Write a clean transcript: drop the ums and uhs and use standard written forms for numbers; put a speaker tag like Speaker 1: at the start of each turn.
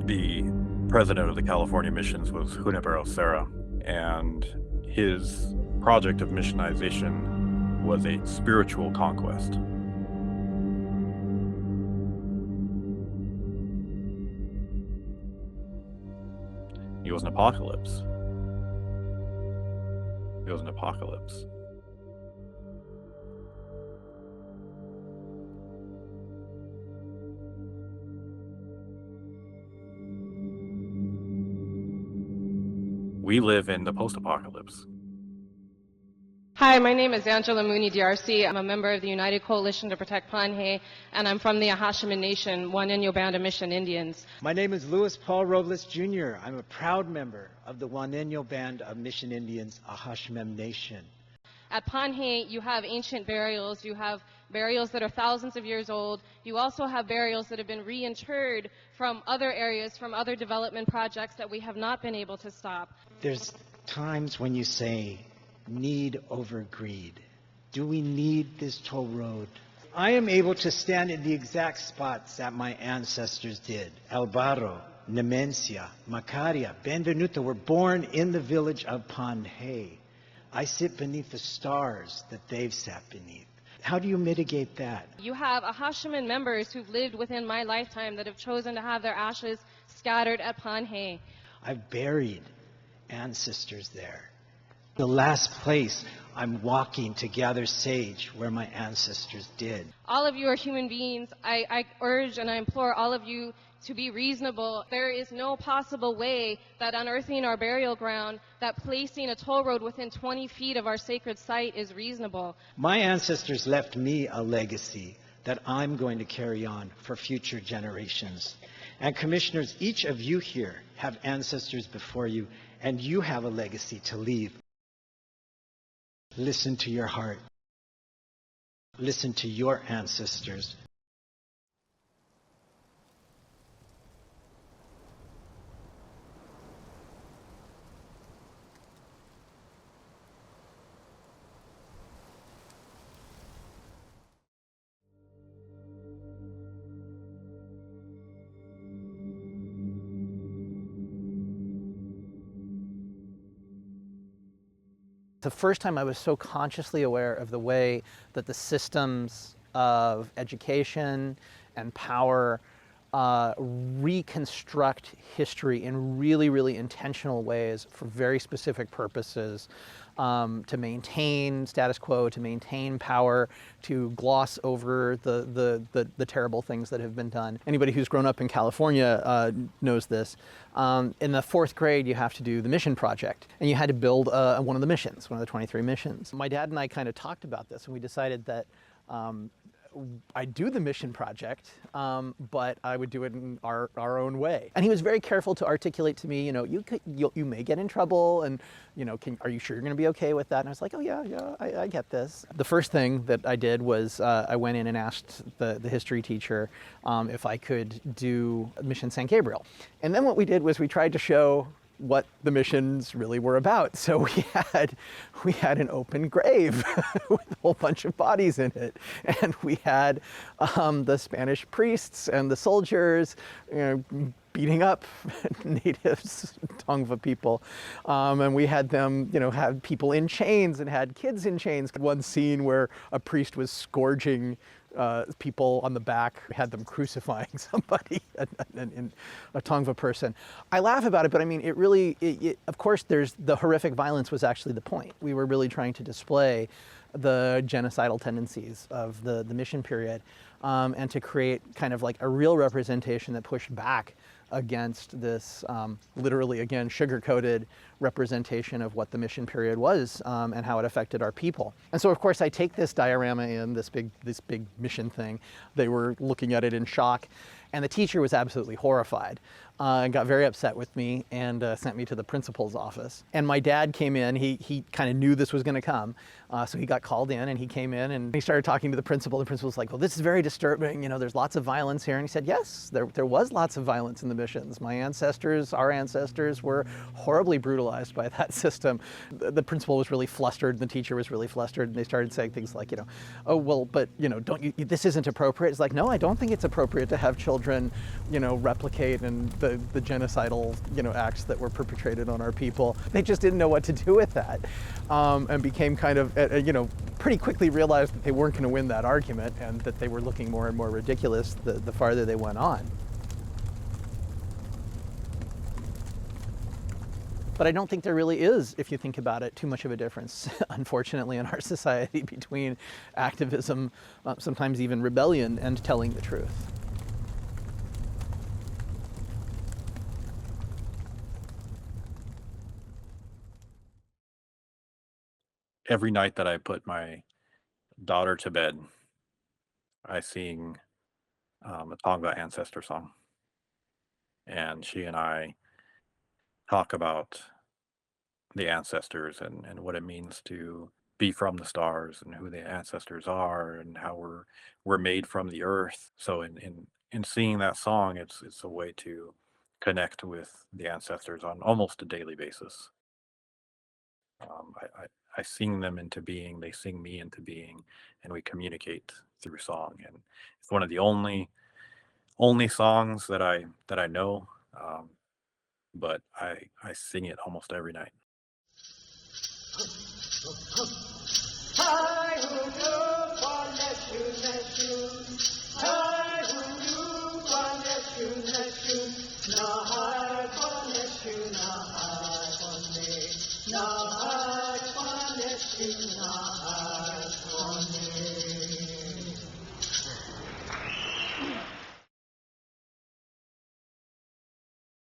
Speaker 1: The president of the California missions was Junipero Serra, and his project of missionization was a spiritual conquest. It was an apocalypse. It was an apocalypse. We live in the post-apocalypse.
Speaker 2: Hi, my name is Angela Mooney DRC. I'm a member of the United Coalition to Protect Panhe, and I'm from the Ahashiman Nation, Juaneño Band of Mission Indians.
Speaker 3: My name is Louis Paul Robles Jr. I'm a proud member of the Juaneño Band of Mission Indians, Ahashiman Nation.
Speaker 2: At Panhe, you have ancient burials. You have burials that are thousands of years old. You also have burials that have been reinterred from other areas, from other development projects that we have not been able to stop.
Speaker 3: There's times when you say, need over greed. Do we need this toll road? I am able to stand in the exact spots that my ancestors did. Alvaro, Nemencia, Macaria, Benvenuto were born in the village of Panhe. I sit beneath the stars that they've sat beneath. How do you mitigate that?
Speaker 2: You have Ahashiman members who've lived within my lifetime that have chosen to have their ashes scattered at Panhe.
Speaker 3: I've buried ancestors there. The last place I'm walking to gather sage where my ancestors did.
Speaker 2: All of you are human beings. I urge and I implore all of you to be reasonable. There is no possible way that unearthing our burial ground, that placing a toll road within 20 feet of our sacred site is reasonable.
Speaker 3: My ancestors left me a legacy that I'm going to carry on for future generations. And commissioners, each of you here have ancestors before you, and you have a legacy to leave. Listen to your heart. Listen to your ancestors.
Speaker 4: The first time I was so consciously aware of the way that the systems of education and power reconstruct history in really, really intentional ways for very specific purposes, to maintain status quo, to maintain power, to gloss over the terrible things that have been done. Anybody who's grown up in California knows this. In the 4th grade, you have to do the mission project, and you had to build one of the missions, one of the 23 missions. My dad and I kind of talked about this, and we decided that I'd do the mission project, but I would do it in our own way. And he was very careful to articulate to me, you may get in trouble, and are you sure you're going to be okay with that? And I was like, oh yeah, I get this. The first thing that I did was I went in and asked the history teacher if I could do Mission San Gabriel. And then what we did was we tried to show what the missions really were about. So we had an open grave with a whole bunch of bodies in it, and we had the Spanish priests and the soldiers, beating up natives, Tongva people, and we had them, had people in chains and had kids in chains. One scene where a priest was scourging people on the back, had them crucifying somebody, a Tongva person. I laugh about it, but I mean, it really, of course, the horrific violence was actually the point. We were really trying to display the genocidal tendencies of the mission period, and to create kind of like a real representation that pushed back against this literally, again, sugar-coated representation of what the mission period was, and how it affected our people. And so, of course, I take this diorama in, this big mission thing. They were looking at it in shock, and the teacher was absolutely horrified, and got very upset with me, and sent me to the principal's office. And my dad came in. He kind of knew this was going to come, so he got called in, and he came in and he started talking to the principal. The principal was like, well, this is very disturbing, there's lots of violence here. And he said, yes, there was lots of violence in the missions. My ancestors, our ancestors, were horribly brutalized by that system. The principal was really flustered, and the teacher was really flustered, and they started saying things like, oh, well, but, don't you, this isn't appropriate. It's like, no, I don't think it's appropriate to have children, replicate and the genocidal, acts that were perpetrated on our people. They just didn't know what to do with that, and became kind of, pretty quickly realized that they weren't going to win that argument, and that they were looking more and more ridiculous the farther they went on. But I don't think there really is, if you think about it, too much of a difference, unfortunately, in our society between activism, sometimes even rebellion, and telling the truth.
Speaker 1: Every night that I put my daughter to bed, I sing a Tonga ancestor song. And she and I talk about the ancestors and what it means to be from the stars and who the ancestors are and how we're made from the earth. So in singing that song, it's a way to connect with the ancestors on almost a daily basis. I sing them into being, they sing me into being, and we communicate through song. And it's one of the only songs that I know, but I sing it almost every night.